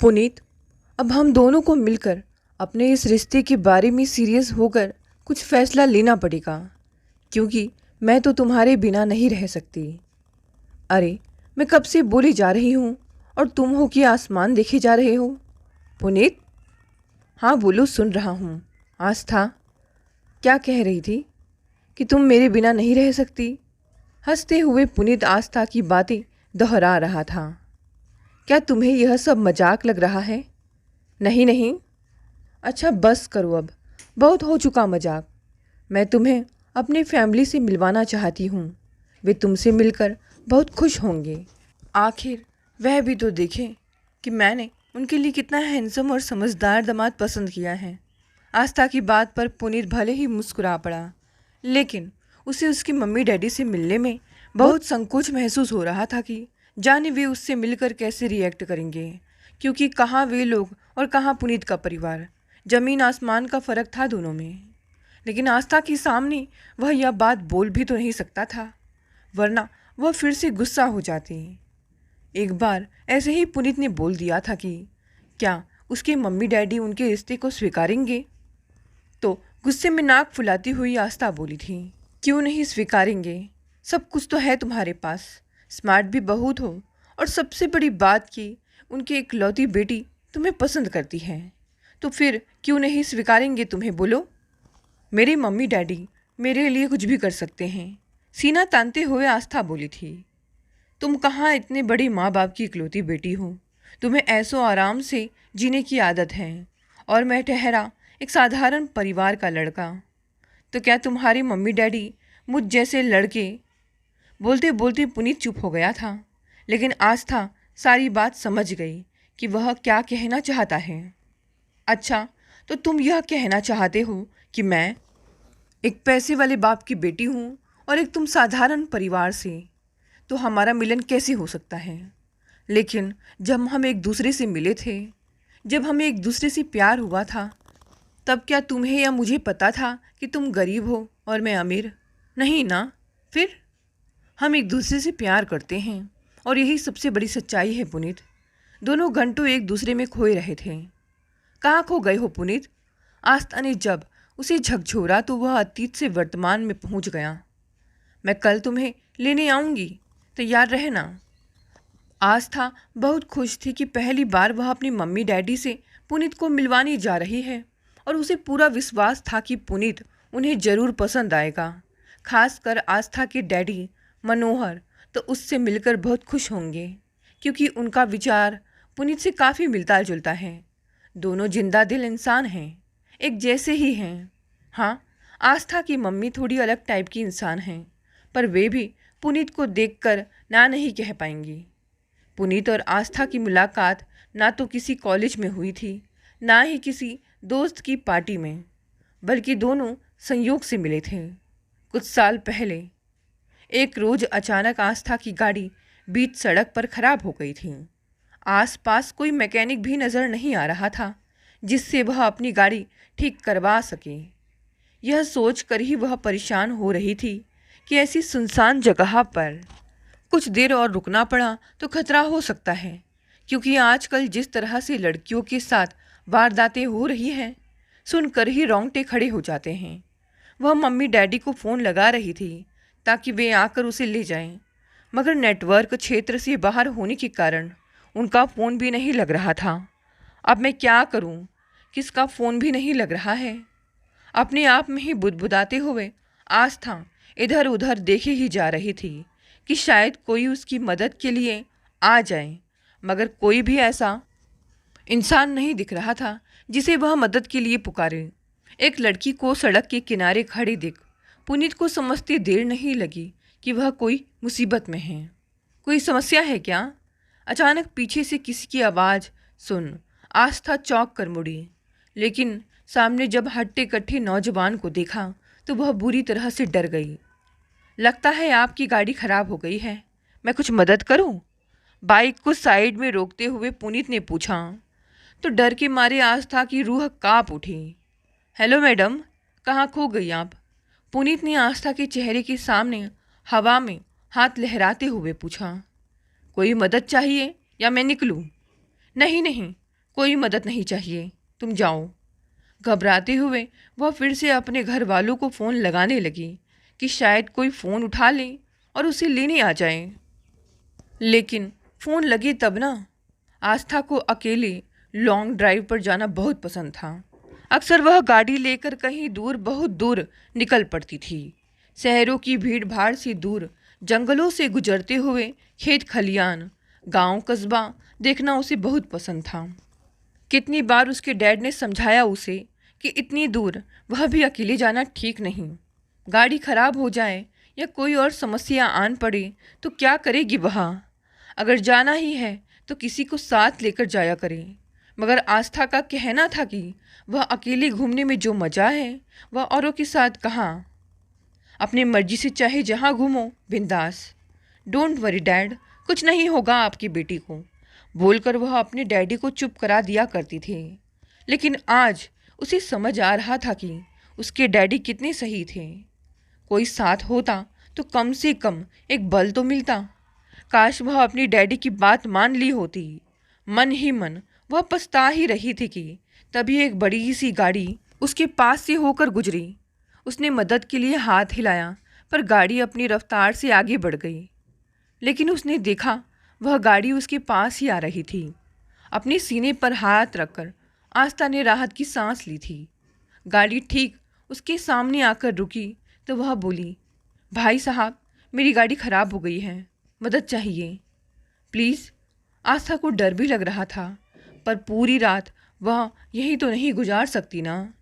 पुनीत, अब हम दोनों को मिलकर अपने इस रिश्ते के बारे में सीरियस होकर कुछ फैसला लेना पड़ेगा, क्योंकि मैं तो तुम्हारे बिना नहीं रह सकती। अरे, मैं कब से बोली जा रही हूँ और तुम हो कि आसमान देखे जा रहे हो। पुनीत, हाँ बोलो, सुन रहा हूँ। आस्था, क्या कह रही थी? कि तुम मेरे बिना नहीं रह सकती? हंसते हुए पुनीत आस्था की बातें दोहरा रहा था। क्या तुम्हें यह सब मजाक लग रहा है? नहीं नहीं। अच्छा बस करो, अब बहुत हो चुका मजाक। मैं तुम्हें अपनी फैमिली से मिलवाना चाहती हूँ। वे तुमसे मिलकर बहुत खुश होंगे। आखिर वह भी तो देखें कि मैंने उनके लिए कितना हैंडसम और समझदार दामाद पसंद किया है। आस्था की बात पर पुनीत भले ही मुस्कुरा पड़ा, लेकिन उसे उसकी मम्मी डैडी से मिलने में बहुत संकोच महसूस हो रहा था कि जाने वे उससे मिलकर कैसे रिएक्ट करेंगे, क्योंकि कहाँ वे लोग और कहाँ पुनीत का परिवार। जमीन आसमान का फ़र्क था दोनों में। लेकिन आस्था के सामने वह यह बात बोल भी तो नहीं सकता था, वरना वह फिर से गुस्सा हो जाती। एक बार ऐसे ही पुनीत ने बोल दिया था कि क्या उसके मम्मी डैडी उनके रिश्ते को स्वीकारेंगे, तो गुस्से में नाक फुलाती हुई आस्था बोली थी, क्यों नहीं स्वीकारेंगे? सब कुछ तो है तुम्हारे पास, स्मार्ट भी बहुत हो, और सबसे बड़ी बात कि उनकी इकलौती बेटी तुम्हें पसंद करती है, तो फिर क्यों नहीं स्वीकारेंगे तुम्हें? बोलो। मेरी मम्मी डैडी मेरे लिए कुछ भी कर सकते हैं, सीना तानते हुए आस्था बोली थी। तुम कहाँ इतने बड़ी माँ बाप की इकलौती बेटी हो, तुम्हें ऐसो आराम से जीने की आदत है, और मैं ठहरा एक साधारण परिवार का लड़का। तो क्या तुम्हारी मम्मी डैडी मुझ जैसे लड़के? बोलते बोलते पुनीत चुप हो गया था, लेकिन आस्था सारी बात समझ गई कि वह क्या कहना चाहता है। अच्छा, तो तुम यह कहना चाहते हो कि मैं एक पैसे वाले बाप की बेटी हूँ और एक तुम साधारण परिवार से, तो हमारा मिलन कैसे हो सकता है? लेकिन जब हम एक दूसरे से मिले थे, जब हमें एक दूसरे से प्यार हुआ था, तब क्या तुम्हें या मुझे पता था कि तुम गरीब हो और मैं अमीर? नहीं ना। फिर हम एक दूसरे से प्यार करते हैं, और यही सबसे बड़ी सच्चाई है पुनीत। दोनों घंटों एक दूसरे में खोए रहे थे। कहाँ खो गए हो पुनीत? आस्था ने जब उसे झकझोरा तो वह अतीत से वर्तमान में पहुंच गया। मैं कल तुम्हें लेने आऊँगी, तैयार रहना। आस्था बहुत खुश थी कि पहली बार वह अपनी मम्मी डैडी से पुनीत को मिलवाने जा रही है, और उसे पूरा विश्वास था कि पुनीत उन्हें ज़रूर पसंद आएगा। खासकर आस्था के डैडी मनोहर तो उससे मिलकर बहुत खुश होंगे, क्योंकि उनका विचार पुनीत से काफ़ी मिलता जुलता है। दोनों जिंदा दिल इंसान हैं, एक जैसे ही हैं। हाँ, आस्था की मम्मी थोड़ी अलग टाइप की इंसान हैं, पर वे भी पुनीत को देखकर ना नहीं कह पाएंगी। पुनीत और आस्था की मुलाकात ना तो किसी कॉलेज में हुई थी, ना ही किसी दोस्त की पार्टी में, बल्कि दोनों संयोग से मिले थे कुछ साल पहले। एक रोज़ अचानक आस्था की गाड़ी बीच सड़क पर खराब हो गई थी। आसपास कोई मैकेनिक भी नज़र नहीं आ रहा था जिससे वह अपनी गाड़ी ठीक करवा सके। यह सोचकर ही वह परेशान हो रही थी कि ऐसी सुनसान जगह पर कुछ देर और रुकना पड़ा तो खतरा हो सकता है, क्योंकि आजकल जिस तरह से लड़कियों के साथ वारदातें हो रही हैं, सुनकर ही रोंगटे खड़े हो जाते हैं। वह मम्मी डैडी को फ़ोन लगा रही थी ताकि वे आकर उसे ले जाएं, मगर नेटवर्क क्षेत्र से बाहर होने के कारण उनका फ़ोन भी नहीं लग रहा था। अब मैं क्या करूं? किसका फ़ोन भी नहीं लग रहा है। अपने आप में ही बुदबुदाते हुए आस्था इधर उधर देखे ही जा रही थी कि शायद कोई उसकी मदद के लिए आ जाए, मगर कोई भी ऐसा इंसान नहीं दिख रहा था जिसे वह मदद के लिए पुकारे। एक लड़की को सड़क के किनारे खड़ी देख पुनीत को समझते देर नहीं लगी कि वह कोई मुसीबत में है। कोई समस्या है क्या? अचानक पीछे से किसी की आवाज़ सुन आस्था चौंक कर मुड़ी, लेकिन सामने जब हट्टे कट्टे नौजवान को देखा तो वह बुरी तरह से डर गई। लगता है आपकी गाड़ी खराब हो गई है, मैं कुछ मदद करूं? बाइक को साइड में रोकते हुए पुनीत ने पूछा, तो डर के मारे आस्था की रूह कांप उठी। हेलो मैडम, कहाँ खो गई आप? पुनीत ने आस्था के चेहरे के सामने हवा में हाथ लहराते हुए पूछा। कोई मदद चाहिए या मैं निकलूं? नहीं नहीं, कोई मदद नहीं चाहिए, तुम जाओ। घबराते हुए वह फिर से अपने घर वालों को फ़ोन लगाने लगी कि शायद कोई फ़ोन उठा ले और उसे लेने आ जाए। लेकिन फ़ोन लगे तब ना। आस्था को अकेले लॉन्ग ड्राइव पर जाना बहुत पसंद था। अक्सर वह गाड़ी लेकर कहीं दूर, बहुत दूर निकल पड़ती थी। शहरों की भीड़ भाड़ से दूर, जंगलों से गुजरते हुए खेत खलियान, गांव कस्बा देखना उसे बहुत पसंद था। कितनी बार उसके डैड ने समझाया उसे कि इतनी दूर वह भी अकेले जाना ठीक नहीं। गाड़ी खराब हो जाए या कोई और समस्या आन पड़े तो क्या करेगी वह। अगर जाना ही है तो किसी को साथ लेकर जाया करे। मगर आस्था का कहना था कि वह अकेले घूमने में जो मज़ा है वह औरों के साथ कहाँ। अपनी मर्जी से चाहे जहाँ घूमो, बिंदास। डोंट वरी डैड, कुछ नहीं होगा आपकी बेटी को, बोलकर वह अपने डैडी को चुप करा दिया करती थी। लेकिन आज उसे समझ आ रहा था कि उसके डैडी कितने सही थे। कोई साथ होता तो कम से कम एक बल तो मिलता। काश वह अपनी डैडी की बात मान ली होती। मन ही मन वह पछता ही रही थी कि तभी एक बड़ी सी गाड़ी उसके पास से होकर गुजरी। उसने मदद के लिए हाथ हिलाया पर गाड़ी अपनी रफ्तार से आगे बढ़ गई। लेकिन उसने देखा वह गाड़ी उसके पास ही आ रही थी। अपने सीने पर हाथ रखकर आस्था ने राहत की सांस ली थी। गाड़ी ठीक उसके सामने आकर रुकी तो वह बोली, भाई साहब, मेरी गाड़ी खराब हो गई है, मदद चाहिए प्लीज़। आस्था को डर भी लग रहा था, पर पूरी रात वह यहीं तो नहीं गुजार सकती ना।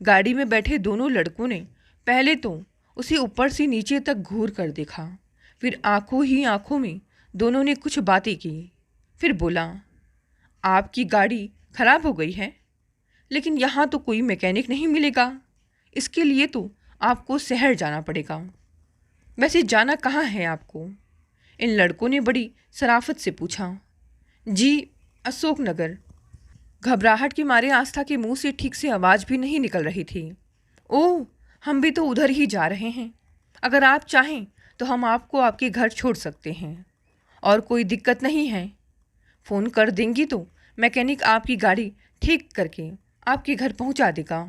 गाड़ी में बैठे दोनों लड़कों ने पहले तो उसे ऊपर से नीचे तक घूर कर देखा, फिर आंखों ही आंखों में दोनों ने कुछ बातें की। फिर बोला, आपकी गाड़ी खराब हो गई है, लेकिन यहाँ तो कोई मैकेनिक नहीं मिलेगा। इसके लिए तो आपको शहर जाना पड़ेगा। वैसे जाना कहाँ है आपको? इन लड़कों ने बड़ी शराफत से पूछा। जी, अशोकनगर। घबराहट के मारे आस्था के मुंह से ठीक से आवाज़ भी नहीं निकल रही थी। ओह, हम भी तो उधर ही जा रहे हैं। अगर आप चाहें तो हम आपको आपके घर छोड़ सकते हैं, और कोई दिक्कत नहीं है। फ़ोन कर देंगी तो मैकेनिक आपकी गाड़ी ठीक करके आपके घर पहुंचा देगा।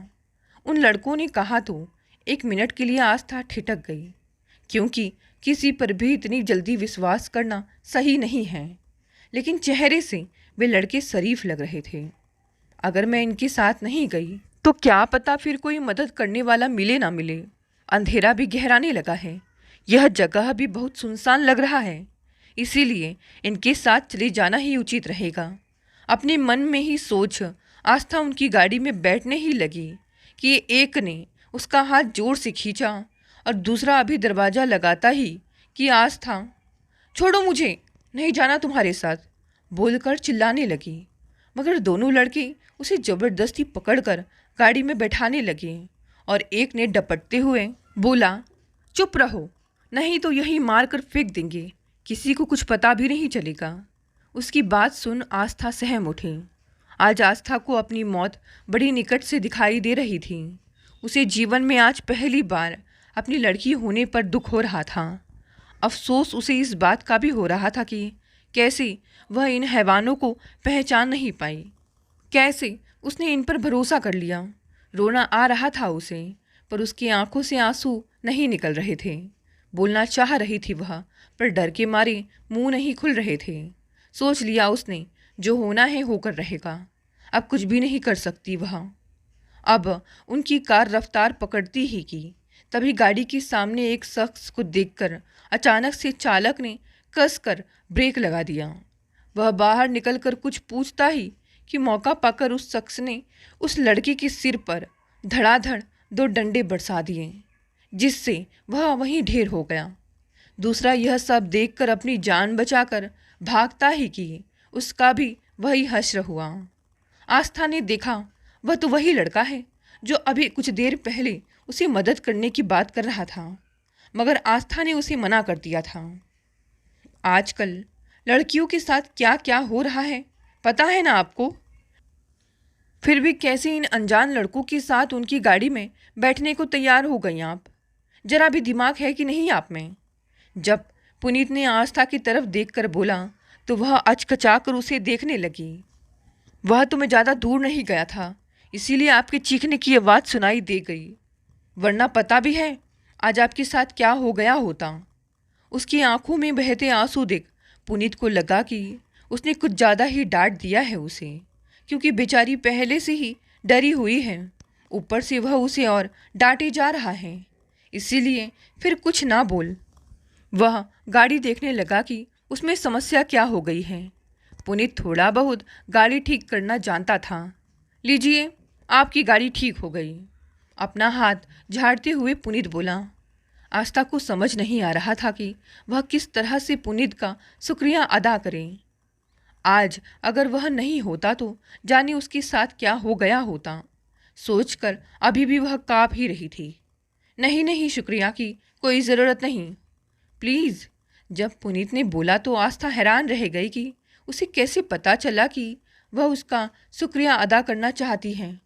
उन लड़कों ने कहा तो 1 मिनट के लिए आस्था ठिठक गई, क्योंकि किसी पर भी इतनी जल्दी विश्वास करना सही नहीं है। लेकिन चेहरे से वे लड़के शरीफ लग रहे थे। अगर मैं इनके साथ नहीं गई तो क्या पता फिर कोई मदद करने वाला मिले ना मिले। अंधेरा भी गहराने लगा है, यह जगह भी बहुत सुनसान लग रहा है, इसीलिए इनके साथ चले जाना ही उचित रहेगा। अपने मन में ही सोच आस्था उनकी गाड़ी में बैठने ही लगी कि एक ने उसका हाथ जोर से खींचा और दूसरा अभी दरवाज़ा लगाता ही कि आस्था, छोड़ो मुझे, नहीं जाना तुम्हारे साथ, बोलकर चिल्लाने लगी। मगर दोनों लड़के उसे ज़बरदस्ती पकड़कर गाड़ी में बैठाने लगे और एक ने डपटते हुए बोला, चुप रहो, नहीं तो यही मार कर फेंक देंगे, किसी को कुछ पता भी नहीं चलेगा। उसकी बात सुन आस्था सहम उठी। आज आस्था को अपनी मौत बड़ी निकट से दिखाई दे रही थी। उसे जीवन में आज पहली बार अपनी लड़की होने पर दुख हो रहा था। अफसोस उसे इस बात का भी हो रहा था कि कैसे वह इन हैवानों को पहचान नहीं पाई, कैसे उसने इन पर भरोसा कर लिया। रोना आ रहा था उसे, पर उसकी आंखों से आंसू नहीं निकल रहे थे। बोलना चाह रही थी वह, पर डर के मारे मुंह नहीं खुल रहे थे। सोच लिया उसने, जो होना है होकर रहेगा, अब कुछ भी नहीं कर सकती वह। अब उनकी कार रफ्तार पकड़ती ही की, तभी गाड़ी के सामने एक शख्स को देखकर अचानक से चालक ने कसकर ब्रेक लगा दिया। वह बाहर निकलकर कुछ पूछता ही कि मौका पाकर उस शख्स ने उस लड़के के सिर पर धड़ाधड़ 2 डंडे बरसा दिए, जिससे वह वहीं ढेर हो गया। दूसरा यह सब देखकर अपनी जान बचाकर भागता ही कि उसका भी वही हश्र हुआ। आस्था ने देखा वह तो वही लड़का है जो अभी कुछ देर पहले उसे मदद करने की बात कर रहा था, मगर आस्था ने उसे मना कर दिया था। आजकल लड़कियों के साथ क्या क्या हो रहा है पता है ना आपको। फिर भी कैसे इन अनजान लड़कों के साथ उनकी गाड़ी में बैठने को तैयार हो गई आप? जरा भी दिमाग है कि नहीं आप में? जब पुनीत ने आस्था की तरफ देखकर बोला तो वह अचकचा कर उसे देखने लगी। वह तो मैं ज़्यादा दूर नहीं गया था, इसीलिए आपके चीखने की आवाज़ सुनाई दे गई, वरना पता भी है आज आपके साथ क्या हो गया होता। उसकी आंखों में बहते आंसू देख पुनीत को लगा कि उसने कुछ ज़्यादा ही डांट दिया है उसे, क्योंकि बेचारी पहले से ही डरी हुई है, ऊपर से वह उसे और डांटे जा रहा है। इसीलिए फिर कुछ ना बोल वह गाड़ी देखने लगा कि उसमें समस्या क्या हो गई है। पुनीत थोड़ा बहुत गाड़ी ठीक करना जानता था। लीजिए, आपकी गाड़ी ठीक हो गई। अपना हाथ झाड़ते हुए पुनीत बोला। आस्था को समझ नहीं आ रहा था कि वह किस तरह से पुनीत का शुक्रिया अदा करे। आज अगर वह नहीं होता तो जाने उसके साथ क्या हो गया होता, सोचकर अभी भी वह काँप ही रही थी। नहीं नहीं, शुक्रिया की कोई ज़रूरत नहीं, प्लीज़। जब पुनीत ने बोला तो आस्था हैरान रह गई कि उसे कैसे पता चला कि वह उसका शुक्रिया अदा करना चाहती है।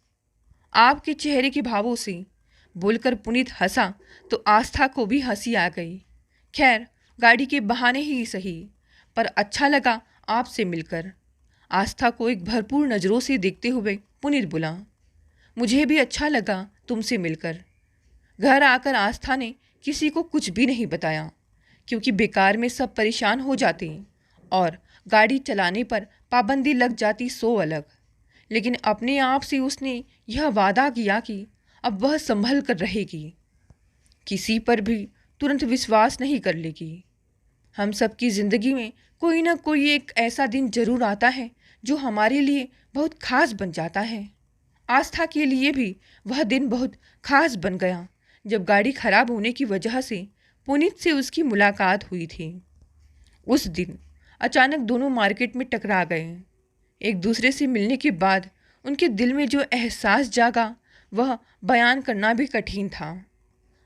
आपके चेहरे के भावों से बोलकर पुनीत हंसा तो आस्था को भी हंसी आ गई। खैर, गाड़ी के बहाने ही सही, पर अच्छा लगा आपसे मिलकर। आस्था को एक भरपूर नज़रों से देखते हुए पुनीत बोला। मुझे भी अच्छा लगा तुमसे मिलकर। घर आकर आस्था ने किसी को कुछ भी नहीं बताया, क्योंकि बेकार में सब परेशान हो जाते और गाड़ी चलाने पर पाबंदी लग जाती सो अलग। लेकिन अपने आप से उसने यह वादा किया कि अब वह संभल कर रहेगी, किसी पर भी तुरंत विश्वास नहीं कर लेगी। हम सबकी ज़िंदगी में कोई ना कोई एक ऐसा दिन जरूर आता है जो हमारे लिए बहुत खास बन जाता है। आस्था के लिए भी वह दिन बहुत खास बन गया जब गाड़ी खराब होने की वजह से पुनीत से उसकी मुलाकात हुई थी। उस दिन अचानक दोनों मार्केट में टकरा गए। एक दूसरे से मिलने के बाद उनके दिल में जो एहसास जागा वह बयान करना भी कठिन था।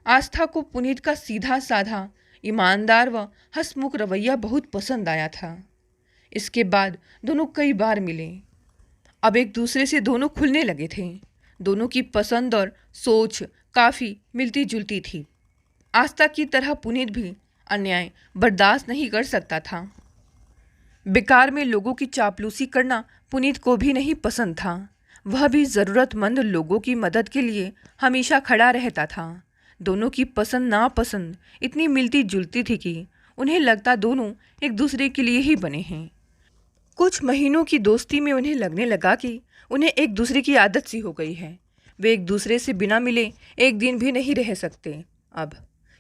आस्था को पुनीत का सीधा साधा, ईमानदार व हंसमुख रवैया बहुत पसंद आया था। इसके बाद दोनों कई बार मिले। अब एक दूसरे से दोनों खुलने लगे थे। दोनों की पसंद और सोच काफ़ी मिलती जुलती थी। आस्था की तरह पुनीत भी अन्याय बर्दाश्त नहीं कर सकता था। बेकार में लोगों की चापलूसी करना पुनीत को भी नहीं पसंद था। वह भी ज़रूरतमंद लोगों की मदद के लिए हमेशा खड़ा रहता था। दोनों की पसंद नापसंद इतनी मिलती जुलती थी कि उन्हें लगता दोनों एक दूसरे के लिए ही बने हैं। कुछ महीनों की दोस्ती में उन्हें लगने लगा कि उन्हें एक दूसरे की आदत सी हो गई है। वे एक दूसरे से बिना मिले एक दिन भी नहीं रह सकते। अब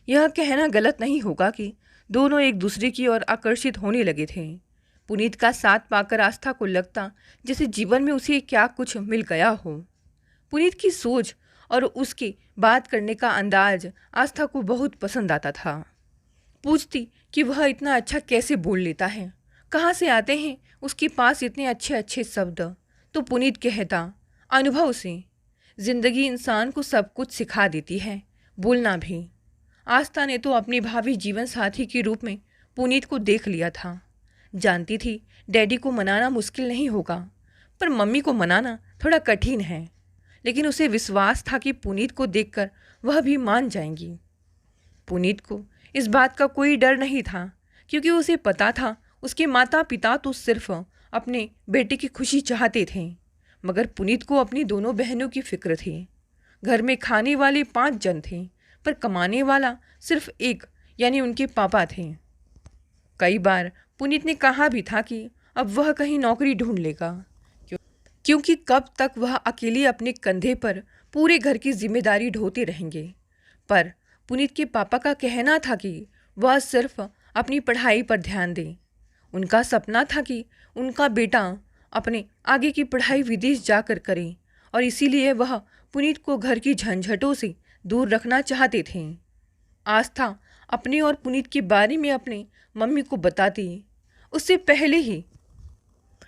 यह कहना गलत नहीं होगा कि दोनों एक दूसरे की ओर आकर्षित होने लगे थे। पुनीत का साथ पाकर आस्था को लगता जैसे जीवन में उसे क्या कुछ मिल गया हो। पुनीत की सोच और उसकी बात करने का अंदाज आस्था को बहुत पसंद आता था। पूछती कि वह इतना अच्छा कैसे बोल लेता है, कहाँ से आते हैं उसके पास इतने अच्छे अच्छे शब्द। तो पुनीत कहता, अनुभव से। जिंदगी इंसान को सब कुछ सिखा देती है, बोलना भी। आस्था ने तो अपने भावी जीवन साथी के रूप में पुनीत को देख लिया था। जानती थी डैडी को मनाना मुश्किल नहीं होगा, पर मम्मी को मनाना थोड़ा कठिन है। लेकिन उसे विश्वास था कि पुनीत को देखकर वह भी मान जाएंगी। पुनीत को इस बात का कोई डर नहीं था, क्योंकि उसे पता था उसके माता पिता तो सिर्फ अपने बेटे की खुशी चाहते थे, मगर पुनीत को अपनी दोनों बहनों की फिक्र थी। घर में खाने वाले 5 जन थे, पर कमाने वाला सिर्फ एक, यानी उनके पापा थे। कई बार पुनीत ने कहा भी था कि अब वह कहीं नौकरी ढूंढ लेगा, क्योंकि कब तक वह अकेले अपने कंधे पर पूरे घर की जिम्मेदारी ढोते रहेंगे। पर पुनीत के पापा का कहना था कि वह सिर्फ अपनी पढ़ाई पर ध्यान दें। उनका सपना था कि उनका बेटा अपने आगे की पढ़ाई विदेश जाकर करे, और इसीलिए वह पुनीत को घर की झंझटों से दूर रखना चाहते थे। आस्था अपने और पुनीत के बारे में अपने मम्मी को बताती उससे पहले ही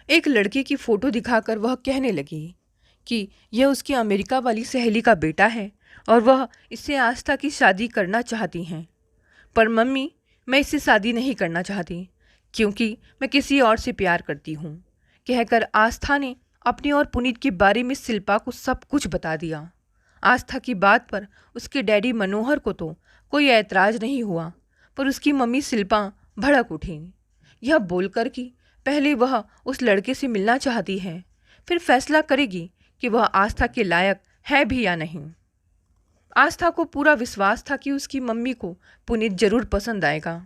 एक लड़के की फ़ोटो दिखाकर वह कहने लगी कि यह उसकी अमेरिका वाली सहेली का बेटा है और वह इससे आस्था की शादी करना चाहती हैं। पर मम्मी, मैं इससे शादी नहीं करना चाहती, क्योंकि मैं किसी और से प्यार करती हूँ, कहकर आस्था ने अपने और पुनीत के बारे में शिल्पा को सब कुछ बता दिया। आस्था की बात पर उसके डैडी मनोहर को तो कोई ऐतराज़ नहीं हुआ, पर उसकी मम्मी शिल्पा भड़क उठी, यह बोलकर कि पहले वह उस लड़के से मिलना चाहती है, फिर फैसला करेगी कि वह आस्था के लायक है भी या नहीं। आस्था को पूरा विश्वास था कि उसकी मम्मी को पुनीत जरूर पसंद आएगा,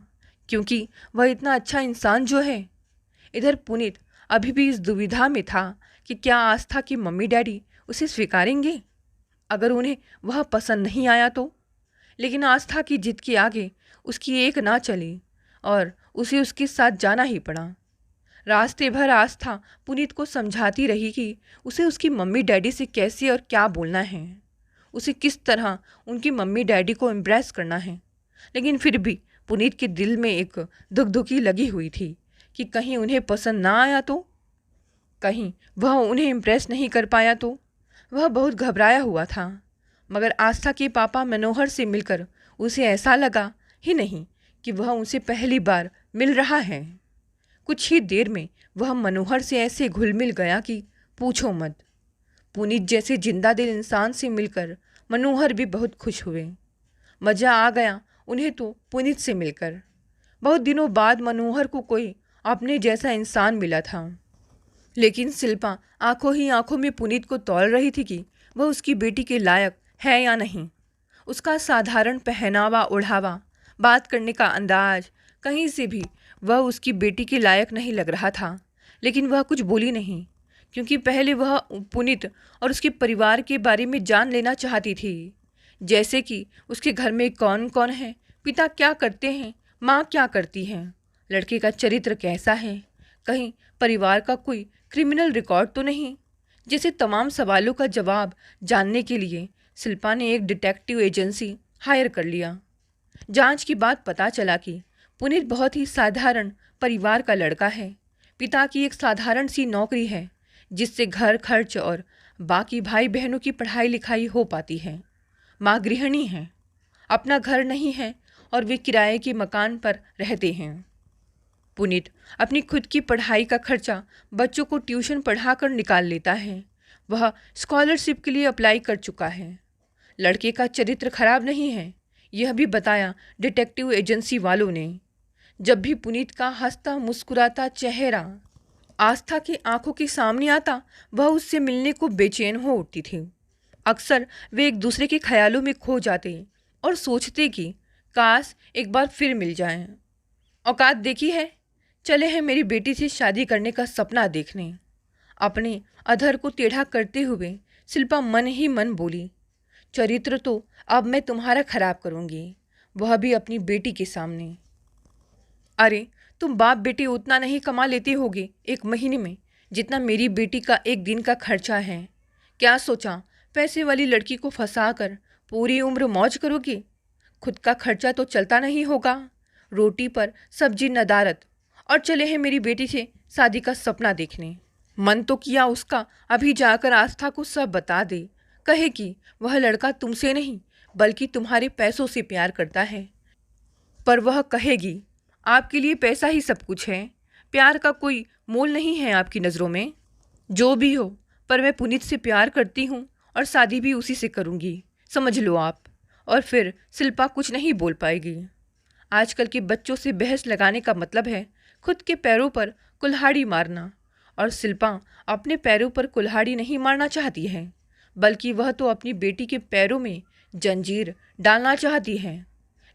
क्योंकि वह इतना अच्छा इंसान जो है। इधर पुनीत अभी भी इस दुविधा में था कि क्या आस्था की मम्मी डैडी उसे स्वीकारेंगे अगर उन्हें वह पसंद नहीं आया तो। लेकिन आस्था की जिद के आगे उसकी एक ना चली और उसे उसके साथ जाना ही पड़ा। रास्ते भर आस्था पुनीत को समझाती रही कि उसे उसकी मम्मी डैडी से कैसे और क्या बोलना है, उसे किस तरह उनकी मम्मी डैडी को इम्प्रेस करना है। लेकिन फिर भी पुनीत के दिल में एक दुखी लगी हुई थी कि कहीं उन्हें पसंद ना आया तो, कहीं वह उन्हें इम्प्रेस नहीं कर पाया तो। वह बहुत घबराया हुआ था। मगर आस्था के पापा मनोहर से मिलकर उसे ऐसा लगा ही नहीं कि वह उनसे पहली बार मिल रहा है। कुछ ही देर में वह मनोहर से ऐसे घुल मिल गया कि पूछो मत। पुनीत जैसे जिंदा दिल इंसान से मिलकर मनोहर भी बहुत खुश हुए। मज़ा आ गया उन्हें तो पुनीत से मिलकर। बहुत दिनों बाद मनोहर को कोई अपने जैसा इंसान मिला था। लेकिन शिल्पा आंखों ही आंखों में पुनीत को तौल रही थी कि वह उसकी बेटी के लायक है या नहीं। उसका साधारण पहनावा ओढ़ावा, बात करने का अंदाज, कहीं से भी वह उसकी बेटी के लायक नहीं लग रहा था। लेकिन वह कुछ बोली नहीं, क्योंकि पहले वह पुनीत और उसके परिवार के बारे में जान लेना चाहती थी। जैसे कि उसके घर में कौन कौन है, पिता क्या करते हैं, माँ क्या करती हैं, लड़के का चरित्र कैसा है, कहीं परिवार का कोई क्रिमिनल रिकॉर्ड तो नहीं। जैसे तमाम सवालों का जवाब जानने के लिए शिल्पा ने एक डिटेक्टिव एजेंसी हायर कर लिया। जांच के बाद पता चला कि पुनीत बहुत ही साधारण परिवार का लड़का है। पिता की एक साधारण सी नौकरी है जिससे घर खर्च और बाकी भाई बहनों की पढ़ाई लिखाई हो पाती है। माँ गृहिणी है, अपना घर नहीं है और वे किराए के मकान पर रहते हैं। पुनीत अपनी खुद की पढ़ाई का खर्चा बच्चों को ट्यूशन पढ़ाकर निकाल लेता है। वह स्कॉलरशिप के लिए अप्लाई कर चुका है। लड़के का चरित्र खराब नहीं है, यह भी बताया डिटेक्टिव एजेंसी वालों ने। जब भी पुनीत का हंसता मुस्कुराता चेहरा आस्था की आंखों के सामने आता, वह उससे मिलने को बेचैन हो उठती थी। अक्सर वे एक दूसरे के ख्यालों में खो जाते और सोचते कि काश एक बार फिर मिल जाएं। औकात देखी है, चले हैं मेरी बेटी से शादी करने का सपना देखने। अपने अधर को टेढ़ा करते हुए शिल्पा मन ही मन बोली, चरित्र तो अब मैं तुम्हारा खराब करूँगी, वह भी अपनी बेटी के सामने। अरे तुम बाप बेटी उतना नहीं कमा लेती होगी एक महीने में जितना मेरी बेटी का एक दिन का खर्चा है। क्या सोचा पैसे वाली लड़की को फंसा कर पूरी उम्र मौज करोगी? खुद का खर्चा तो चलता नहीं होगा। रोटी पर सब्जी नदारत और चले हैं मेरी बेटी से शादी का सपना देखने। मन तो किया उसका अभी जाकर आस्था को सब बता दे, कहे कि वह लड़का तुमसे नहीं बल्कि तुम्हारे पैसों से प्यार करता है। पर वह कहेगी आपके लिए पैसा ही सब कुछ है, प्यार का कोई मोल नहीं है आपकी नज़रों में। जो भी हो, पर मैं पुनीत से प्यार करती हूँ और शादी भी उसी से करूँगी, समझ लो आप। और फिर शिल्पा कुछ नहीं बोल पाएगी। आजकल के बच्चों से बहस लगाने का मतलब है खुद के पैरों पर कुल्हाड़ी मारना, और शिल्पा अपने पैरों पर कुल्हाड़ी नहीं मारना चाहती है, बल्कि वह तो अपनी बेटी के पैरों में जंजीर डालना चाहती है।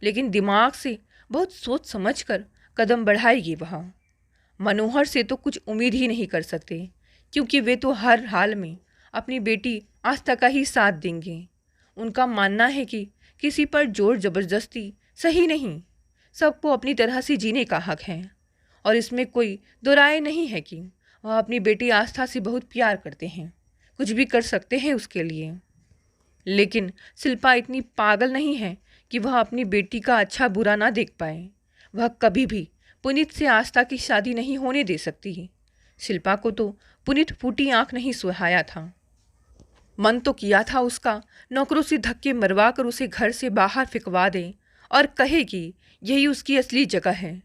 लेकिन दिमाग से बहुत सोच समझ कर कदम बढ़ाएगी वह। मनोहर से तो कुछ उम्मीद ही नहीं कर सकते, क्योंकि वे तो हर हाल में अपनी बेटी आस्था का ही साथ देंगे। उनका मानना है कि किसी पर जोर जबरदस्ती सही नहीं, सबको अपनी तरह से जीने का हक है। और इसमें कोई दो राय नहीं है कि वह अपनी बेटी आस्था से बहुत प्यार करते हैं, कुछ भी कर सकते हैं उसके लिए। लेकिन शिल्पा इतनी पागल नहीं है कि वह अपनी बेटी का अच्छा बुरा ना देख पाए। वह कभी भी पुनीत से आस्था की शादी नहीं होने दे सकती। शिल्पा को तो पुनीत फूटी आंख नहीं सुहाया था। मन तो किया था उसका नौकरों से धक्के मरवा कर उसे घर से बाहर फिकवा दे और कहे कि यही उसकी असली जगह है।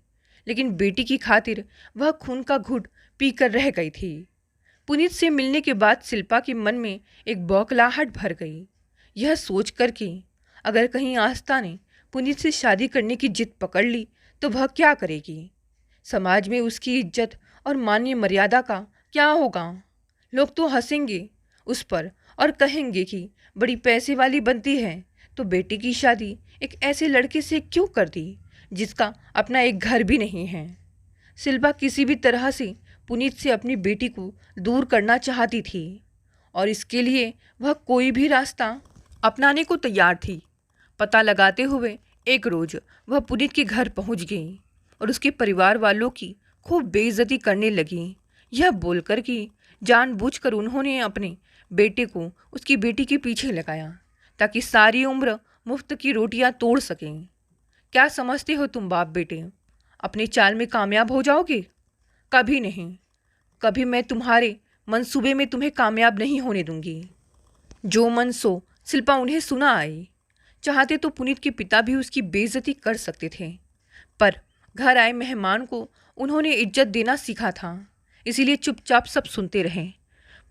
लेकिन बेटी की खातिर वह खून का घुट पीकर रह गई थी। पुनीत से मिलने के बाद शिल्पा के मन में एक बौखलाहट भर गई, यह सोचकर कि अगर कहीं आस्था ने पुनीत से शादी करने की जिद पकड़ ली तो वह क्या करेगी? समाज में उसकी इज्जत और मान्य मर्यादा का क्या होगा? लोग तो हंसेंगे उस पर और कहेंगे कि बड़ी पैसे वाली बनती है, तो बेटी की शादी एक ऐसे लड़के से क्यों कर दी जिसका अपना एक घर भी नहीं है। शिल्पा किसी भी तरह से पुनीत से अपनी बेटी को दूर करना चाहती थी और इसके लिए वह कोई भी रास्ता अपनाने को तैयार थी। पता लगाते हुए एक रोज वह पुनीत के घर पहुंच गई और उसके परिवार वालों की खूब बेइज्जती करने लगी, यह बोलकर कि जानबूझकर उन्होंने अपने बेटे को उसकी बेटी के पीछे लगाया ताकि सारी उम्र मुफ्त की रोटियां तोड़ सकें। क्या समझते हो तुम बाप बेटे, अपनी चाल में कामयाब हो जाओगे? कभी नहीं। कभी मैं तुम्हारे मंसूबे में तुम्हें कामयाब नहीं होने दूंगी। जो मन सो शिल्पा उन्हें सुना आई। चाहते तो पुनीत के पिता भी उसकी बेइज्जती कर सकते थे, पर घर आए मेहमान को उन्होंने इज्जत देना सीखा था, इसीलिए चुपचाप सब सुनते रहे।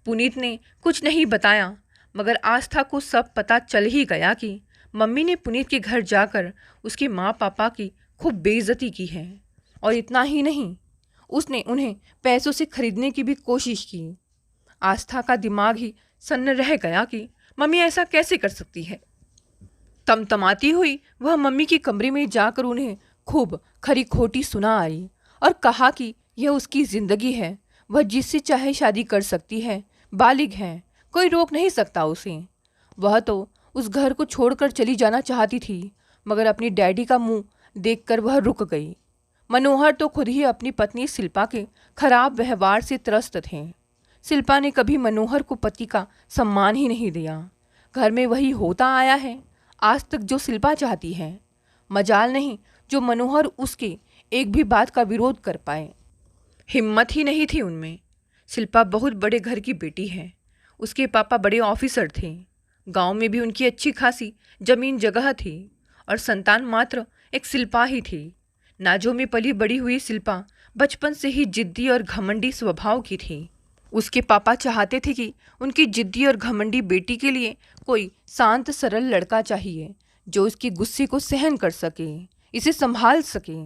पुनीत ने कुछ नहीं बताया, मगर आस्था को सब पता चल ही गया कि मम्मी ने पुनीत के घर जाकर उसके माँ पापा की खूब बेइज्जती की है। और इतना ही नहीं, उसने उन्हें पैसों से खरीदने की भी कोशिश की। आस्था का दिमाग ही सन्न रह गया कि मम्मी ऐसा कैसे कर सकती है। तमतमाती हुई वह मम्मी के कमरे में जाकर उन्हें खूब खरी खोटी सुना आई और कहा कि यह उसकी ज़िंदगी है, वह जिससे चाहे शादी कर सकती है, बालिग है, कोई रोक नहीं सकता उसे। वह तो उस घर को छोड़कर चली जाना चाहती थी, मगर अपनी डैडी का मुंह देखकर वह रुक गई। मनोहर तो खुद ही अपनी पत्नी शिल्पा के खराब व्यवहार से त्रस्त थे। शिल्पा ने कभी मनोहर को पति का सम्मान ही नहीं दिया। घर में वही होता आया है आज तक जो शिल्पा चाहती है। मजाल नहीं जो मनोहर उसके एक भी बात का विरोध कर पाए। हिम्मत ही नहीं थी उनमें। शिल्पा बहुत बड़े घर की बेटी है, उसके पापा बड़े ऑफिसर थे, गांव में भी उनकी अच्छी खासी जमीन जगह थी और संतान मात्र एक शिल्पा ही थी। नाजों में पली बड़ी हुई शिल्पा बचपन से ही जिद्दी और घमंडी स्वभाव की थी। उसके पापा चाहते थे कि उनकी जिद्दी और घमंडी बेटी के लिए कोई शांत सरल लड़का चाहिए जो उसके गुस्से को सहन कर सके, इसे संभाल सके।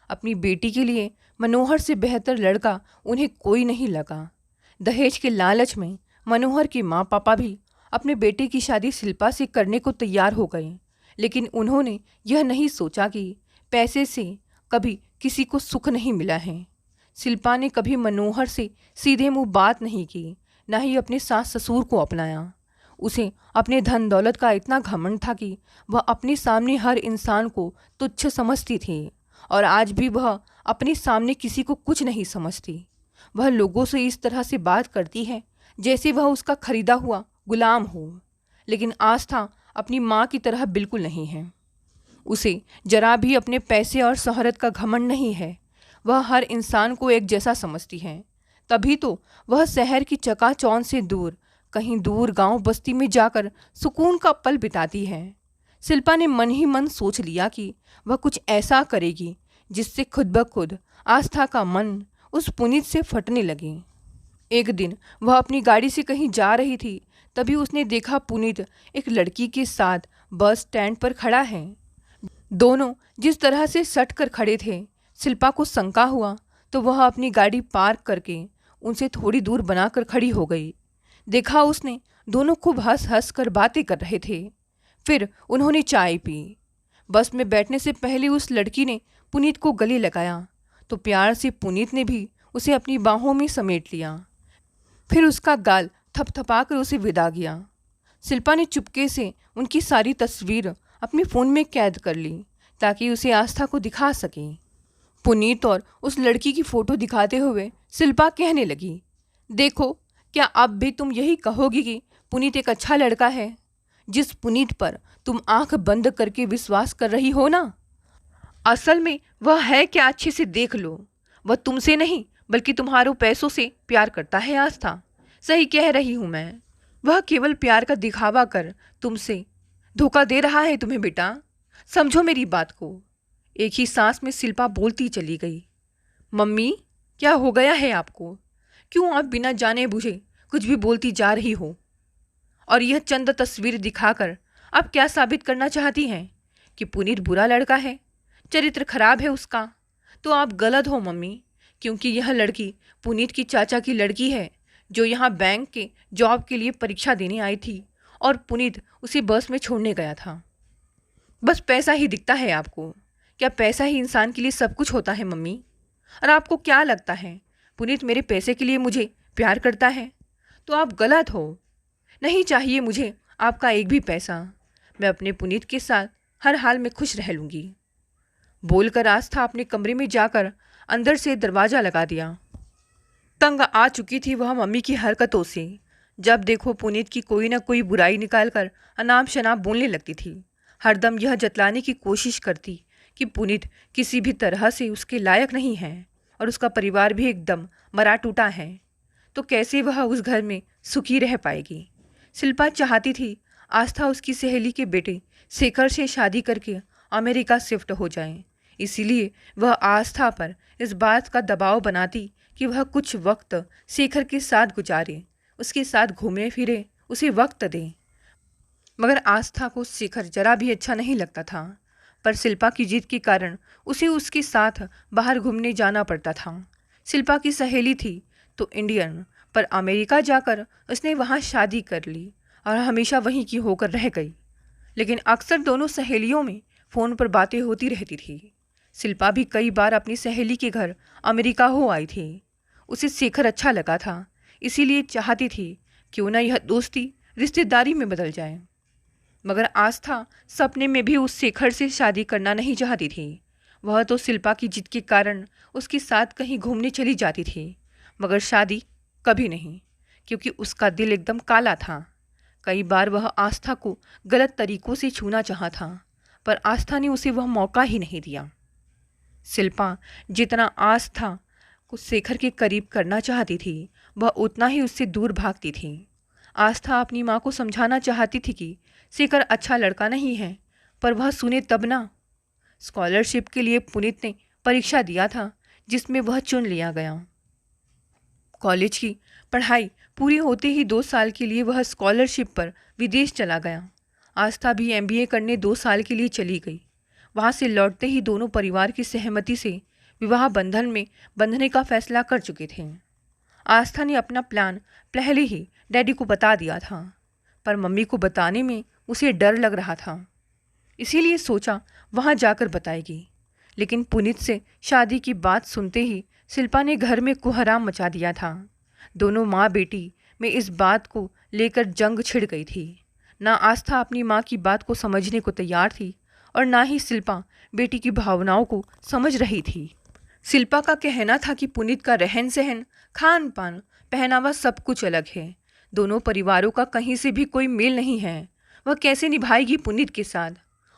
अपनी बेटी के लिए मनोहर से बेहतर लड़का उन्हें कोई नहीं लगा। दहेज के लालच में मनोहर के माँ पापा भी अपने बेटे की शादी शिल्पा से करने को तैयार हो गए, लेकिन उन्होंने यह नहीं सोचा कि पैसे से कभी किसी को सुख नहीं मिला है। शिल्पा ने कभी मनोहर से सीधे मुंह बात नहीं की, न ही अपने सास ससुर को अपनाया। उसे अपने धन दौलत का इतना घमंड था कि वह अपने सामने हर इंसान को तुच्छ समझती थी और आज भी वह अपने सामने किसी को कुछ नहीं समझती। वह लोगों से इस तरह से बात करती है जैसे वह उसका खरीदा हुआ गुलाम हो, लेकिन आस्था अपनी माँ की तरह बिल्कुल नहीं है। उसे जरा भी अपने पैसे और शोहरत का घमंड नहीं है। वह हर इंसान को एक जैसा समझती है। तभी तो वह शहर की चकाचौंध से दूर कहीं दूर गांव बस्ती में जाकर सुकून का पल बिताती है। शिल्पा ने मन ही मन सोच लिया कि वह कुछ ऐसा करेगी जिससे खुद ब खुद आस्था का मन उस पुनीत से फटने लगे। एक दिन वह अपनी गाड़ी से कहीं जा रही थी, तभी उसने देखा पुनीत एक लड़की के साथ बस स्टैंड पर खड़ा है। दोनों जिस तरह से सट कर खड़े थे, शिल्पा को शंका हुआ तो वह अपनी गाड़ी पार्क करके उनसे थोड़ी दूर बनाकर खड़ी हो गई। देखा उसने दोनों खूब हंस हंस कर बातें कर रहे थे। फिर उन्होंने चाय पी। बस में बैठने से पहले उस लड़की ने पुनीत को गले लगाया तो प्यार से पुनीत ने भी उसे अपनी बाहों में समेट लिया। फिर उसका गाल थपथपाकर उसे विदा किया। शिल्पा ने चुपके से उनकी सारी तस्वीर अपने फ़ोन में कैद कर ली ताकि उसे आस्था को दिखा सके। पुनीत और उस लड़की की फ़ोटो दिखाते हुए शिल्पा कहने लगी, देखो, क्या अब भी तुम यही कहोगी कि पुनीत एक अच्छा लड़का है? जिस पुनीत पर तुम आंख बंद करके विश्वास कर रही हो ना, असल में वह है क्या, अच्छे से देख लो। वह तुमसे नहीं बल्कि तुम्हारों पैसों से प्यार करता है आस्था। सही कह रही हूँ मैं। वह केवल प्यार का दिखावा कर तुमसे धोखा दे रहा है तुम्हें बेटा। समझो मेरी बात को। एक ही सांस में शिल्पा बोलती चली गई। मम्मी, क्या हो गया है आपको? क्यों आप बिना जाने बुझे कुछ भी बोलती जा रही हो? और यह चंद तस्वीर दिखाकर आप क्या साबित करना चाहती हैं? कि पुनीत बुरा लड़का है, चरित्र खराब है उसका? तो आप गलत हो मम्मी, क्योंकि यह लड़की पुनीत की चाचा की लड़की है जो यहाँ बैंक के जॉब के लिए परीक्षा देने आई थी और पुनीत उसे बस में छोड़ने गया था। बस पैसा ही दिखता है आपको। क्या पैसा ही इंसान के लिए सब कुछ होता है मम्मी? और आपको क्या लगता है पुनीत मेरे पैसे के लिए मुझे प्यार करता है? तो आप गलत हो। नहीं चाहिए मुझे आपका एक भी पैसा। मैं अपने पुनीत के साथ हर हाल में खुश रह लूँगी। बोलकर आस्था अपने कमरे में जाकर अंदर से दरवाज़ा लगा दिया। तंग आ चुकी थी वह मम्मी की हरकतों से। जब देखो पुनीत की कोई ना कोई बुराई निकालकर अनाप शनाप बोलने लगती थी। हरदम यह जतलाने की कोशिश करती कि पुनीत किसी भी तरह से उसके लायक नहीं है और उसका परिवार भी एकदम मरा टूटा है। तो कैसे वह उस घर में सुखी रह पाएगी? शिल्पा चाहती थी आस्था उसकी सहेली के बेटे शेखर से शादी करके अमेरिका शिफ्ट हो जाए। इसीलिए वह आस्था पर इस बात का दबाव बनाती कि वह कुछ वक्त शेखर के साथ गुजारे, उसके साथ घूमे फिरे, उसे वक्त दे। मगर आस्था को शेखर जरा भी अच्छा नहीं लगता था, पर शिल्पा की जिद के कारण उसे उसके साथ बाहर घूमने जाना पड़ता था। शिल्पा की सहेली थी तो इंडियन, पर अमेरिका जाकर उसने वहाँ शादी कर ली और हमेशा वहीं की होकर रह गई। लेकिन अक्सर दोनों सहेलियों में फ़ोन पर बातें होती रहती थी। शिल्पा भी कई बार अपनी सहेली के घर अमेरिका हो आई थी। उसे शेखर अच्छा लगा था, इसीलिए चाहती थी क्यों ना यह दोस्ती रिश्तेदारी में बदल जाए। मगर आस्था सपने में भी उस शेखर से शादी करना नहीं चाहती थी। वह तो शिल्पा की जिद के कारण उसके साथ कहीं घूमने चली जाती थी, मगर शादी कभी नहीं, क्योंकि उसका दिल एकदम काला था। कई बार वह आस्था को गलत तरीक़ों से छूना चाहा था, पर आस्था ने उसे वह मौका ही नहीं दिया। शिल्पा जितना आस्था को शेखर के करीब करना चाहती थी, वह उतना ही उससे दूर भागती थी। आस्था अपनी माँ को समझाना चाहती थी कि शेखर अच्छा लड़का नहीं है, पर वह सुने तब ना। स्कॉलरशिप के लिए पुनीत ने परीक्षा दिया था, जिसमें वह चुन लिया गया। कॉलेज की पढ़ाई पूरी होते ही 2 साल के लिए वह स्कॉलरशिप पर विदेश चला गया। आस्था भी MBA करने 2 साल के लिए चली गई। वहाँ से लौटते ही दोनों परिवार की सहमति से विवाह बंधन में बंधने का फैसला कर चुके थे। आस्था ने अपना प्लान पहले ही डैडी को बता दिया था, पर मम्मी को बताने में उसे डर लग रहा था। इसीलिए सोचा वहाँ जाकर बताएगी। लेकिन पुनीत से शादी की बात सुनते ही शिल्पा ने घर में कोहराम मचा दिया था। दोनों माँ बेटी में इस बात को लेकर जंग छिड़ गई थी। ना आस्था अपनी माँ की बात को समझने को तैयार थी और ना ही शिल्पा बेटी की भावनाओं को समझ रही थी। शिल्पा का कहना था कि पुनीत का रहन सहन, खान पान, पहनावा सब कुछ अलग है। दोनों परिवारों का कहीं से भी कोई मेल नहीं है। वह कैसे निभाएगी पुनीत के साथ?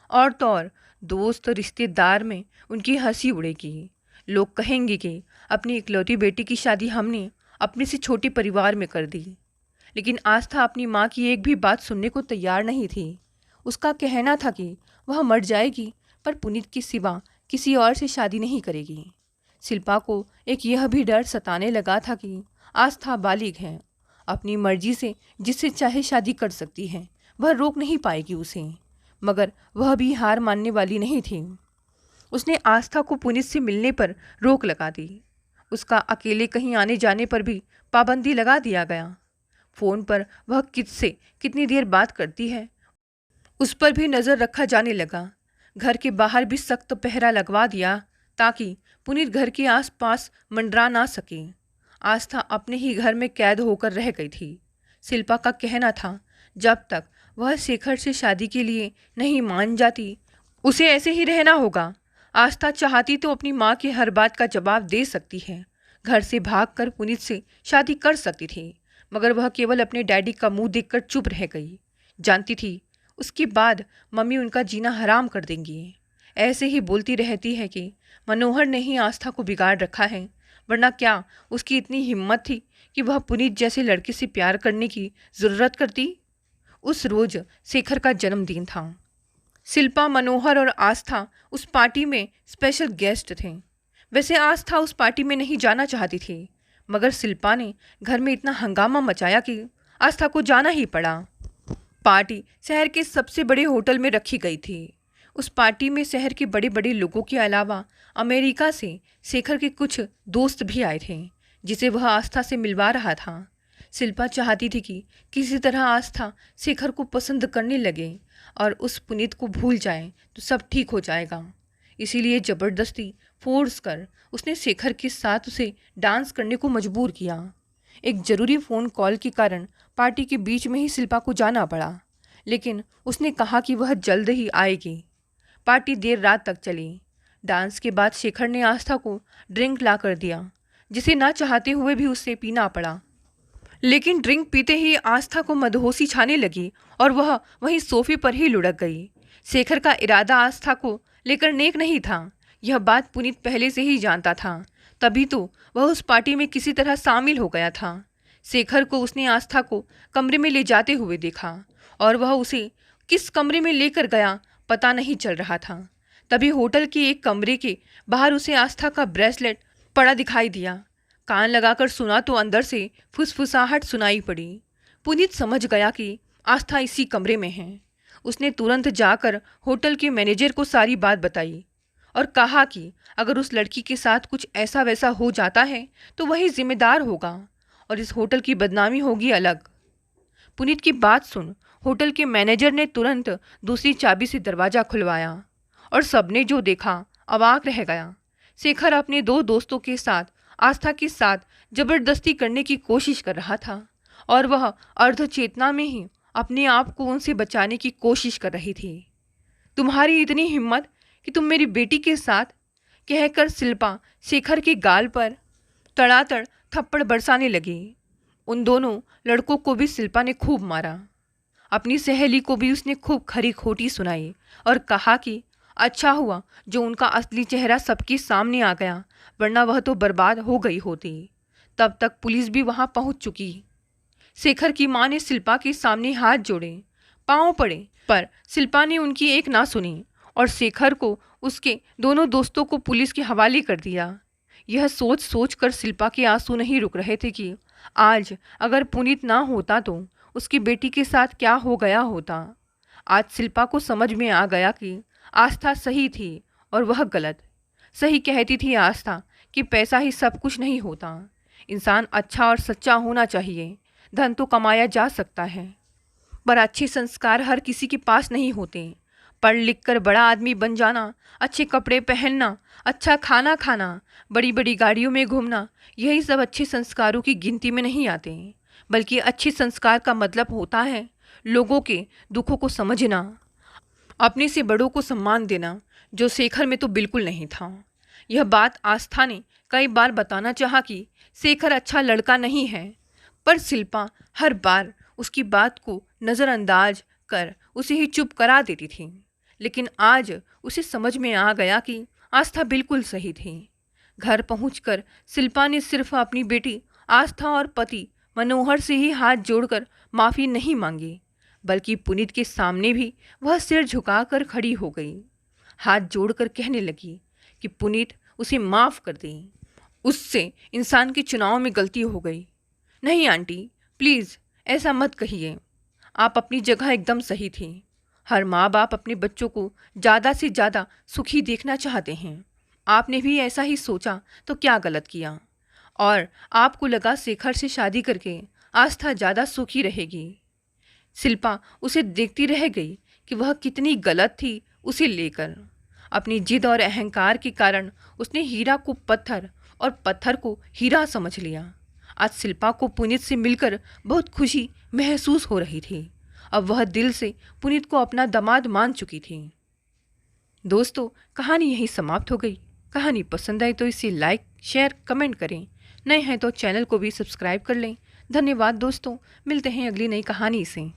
और तो और दोस्त रिश्तेदार में उनकी हंसी उड़ेगी। लोग कहेंगे कि अपनी इकलौती बेटी की शादी हमने अपने से छोटे परिवार में कर दी। लेकिन आस्था अपनी माँ की एक भी बात सुनने को तैयार नहीं थी। उसका कहना था कि वह मर जाएगी, पर पुनीत के सिवा किसी और से शादी नहीं करेगी। शिल्पा को एक यह भी डर सताने लगा था कि आस्था बालिग है, अपनी मर्जी से जिससे चाहे शादी कर सकती है, वह रोक नहीं पाएगी उसे। मगर वह भी हार मानने वाली नहीं थी। उसने आस्था को पुनीत से मिलने पर रोक लगा दी। उसका अकेले कहीं आने जाने पर भी पाबंदी लगा दिया गया। फ़ोन पर वह किससे कितनी देर बात करती है, उस पर भी नज़र रखा जाने लगा। घर के बाहर भी सख्त पहरा लगवा दिया ताकि पुनीत घर के आसपास मंडरा ना सके। आस्था अपने ही घर में कैद होकर रह गई थी। शिल्पा का कहना था जब तक वह शेखर से शादी के लिए नहीं मान जाती, उसे ऐसे ही रहना होगा। आस्था चाहती तो अपनी माँ की हर बात का जवाब दे सकती है, घर से भागकर पुनीत से शादी कर सकती थी, मगर वह केवल अपने डैडी का मुंह देखकर चुप रह गई। जानती थी उसके बाद मम्मी उनका जीना हराम कर देंगी। ऐसे ही बोलती रहती है कि मनोहर ने ही आस्था को बिगाड़ रखा है, वरना क्या उसकी इतनी हिम्मत थी कि वह पुनीत जैसे लड़के से प्यार करने की ज़रूरत करती। उस रोज़ शेखर का जन्मदिन था। शिल्पा, मनोहर और आस्था उस पार्टी में स्पेशल गेस्ट थे। वैसे आस्था उस पार्टी में नहीं जाना चाहती थी, मगर शिल्पा ने घर में इतना हंगामा मचाया कि आस्था को जाना ही पड़ा। पार्टी शहर के सबसे बड़े होटल में रखी गई थी। उस पार्टी में शहर के बड़े बड़े लोगों के अलावा अमेरिका से शेखर के कुछ दोस्त भी आए थे, जिसे वह आस्था से मिलवा रहा था। शिल्पा चाहती थी कि किसी तरह आस्था शेखर को पसंद करने लगे और उस पुनीत को भूल जाए तो सब ठीक हो जाएगा। इसीलिए ज़बरदस्ती फोर्स कर उसने शेखर के साथ उसे डांस करने को मजबूर किया। एक ज़रूरी फ़ोन कॉल के कारण पार्टी के बीच में ही शिल्पा को जाना पड़ा, लेकिन उसने कहा कि वह जल्द ही आएगी। पार्टी देर रात तक चली। डांस के बाद शेखर ने आस्था को ड्रिंक ला कर दिया, जिसे ना चाहते हुए भी उससे पीना पड़ा। लेकिन ड्रिंक पीते ही आस्था को मदहोशी छाने लगी और वह वहीं सोफे पर ही लुढ़क गई। शेखर का इरादा आस्था को लेकर नेक नहीं था, यह बात पुनीत पहले से ही जानता था, तभी तो वह उस पार्टी में किसी तरह शामिल हो गया था। शेखर को उसने आस्था को कमरे में ले जाते हुए देखा और वह उसे किस कमरे में लेकर गया पता नहीं चल रहा था। तभी होटल के एक कमरे के बाहर उसे आस्था का ब्रेसलेट पड़ा दिखाई दिया। कान लगाकर सुना तो अंदर से फुसफुसाहट सुनाई पड़ी। पुनीत समझ गया कि आस्था इसी कमरे में है। उसने तुरंत जाकर होटल के मैनेजर को सारी बात बताई और कहा कि अगर उस लड़की के साथ कुछ ऐसा वैसा हो जाता है तो वही जिम्मेदार होगा और इस होटल की बदनामी होगी अलग। पुनीत की बात सुन होटल के मैनेजर ने तुरंत दूसरी चाबी से दरवाज़ा खुलवाया और सबने जो देखा अवाक रह गया। शेखर अपने दो दोस्तों के साथ आस्था के साथ जबरदस्ती करने की कोशिश कर रहा था और वह अर्ध चेतना में ही अपने आप को उनसे बचाने की कोशिश कर रही थी। तुम्हारी इतनी हिम्मत कि तुम मेरी बेटी के साथ, कहकर शिल्पा शेखर के गाल पर तड़ातड़ थप्पड़ बरसाने लगी। उन दोनों लड़कों को भी शिल्पा ने खूब मारा। अपनी सहेली को भी उसने खूब खरी खोटी सुनाई और कहा कि अच्छा हुआ जो उनका असली चेहरा सबके सामने आ गया, वरना वह तो बर्बाद हो गई होती। तब तक पुलिस भी वहां पहुंच चुकी। शेखर की मां ने शिल्पा के सामने हाथ जोड़े, पांव पड़े, पर शिल्पा ने उनकी एक ना सुनी और शेखर को उसके दोनों दोस्तों को पुलिस के हवाले कर दिया। यह सोच सोच कर शिल्पा के आंसू नहीं रुक रहे थे कि आज अगर पुनीत ना होता तो उसकी बेटी के साथ क्या हो गया होता। आज शिल्पा को समझ में आ गया कि आस्था सही थी और वह गलत। सही कहती थी आस्था कि पैसा ही सब कुछ नहीं होता, इंसान अच्छा और सच्चा होना चाहिए। धन तो कमाया जा सकता है, पर अच्छे संस्कार हर किसी के पास नहीं होते। पढ़ लिख कर बड़ा आदमी बन जाना, अच्छे कपड़े पहनना, अच्छा खाना खाना, बड़ी बड़ी गाड़ियों में घूमना, यही सब अच्छे संस्कारों की गिनती में नहीं आते। बल्कि अच्छे संस्कार का मतलब होता है लोगों के दुखों को समझना, अपने से बड़ों को सम्मान देना, जो शेखर में तो बिल्कुल नहीं था। यह बात आस्था ने कई बार बताना चाहा कि शेखर अच्छा लड़का नहीं है, पर शिल्पा हर बार उसकी बात को नज़रअंदाज कर उसे ही चुप करा देती थी। लेकिन आज उसे समझ में आ गया कि आस्था बिल्कुल सही थी। घर पहुंचकर शिल्पा ने सिर्फ अपनी बेटी आस्था और पति मनोहर से ही हाथ जोड़कर माफ़ी नहीं मांगी, बल्कि पुनीत के सामने भी वह सिर झुकाकर खड़ी हो गई। हाथ जोड़कर कहने लगी कि पुनीत उसे माफ़ कर दें, उससे इंसान के चुनाव में गलती हो गई। नहीं आंटी, प्लीज़ ऐसा मत कहिए, आप अपनी जगह एकदम सही थी। हर माँ बाप अपने बच्चों को ज़्यादा से ज़्यादा सुखी देखना चाहते हैं। आपने भी ऐसा ही सोचा तो क्या गलत किया, और आपको लगा शेखर से शादी करके आस्था ज़्यादा सुखी रहेगी। शिल्पा उसे देखती रह गई कि वह कितनी गलत थी उसे लेकर। अपनी जिद और अहंकार के कारण उसने हीरा को पत्थर और पत्थर को हीरा समझ लिया। आज शिल्पा को पुनीत से मिलकर बहुत खुशी महसूस हो रही थी। अब वह दिल से पुनीत को अपना दामाद मान चुकी थी। दोस्तों, कहानी यहीं समाप्त हो गई। कहानी पसंद आई तो इसे लाइक, शेयर, कमेंट करें। नए हैं तो चैनल को भी सब्सक्राइब कर लें। धन्यवाद दोस्तों, मिलते हैं अगली नई कहानी से।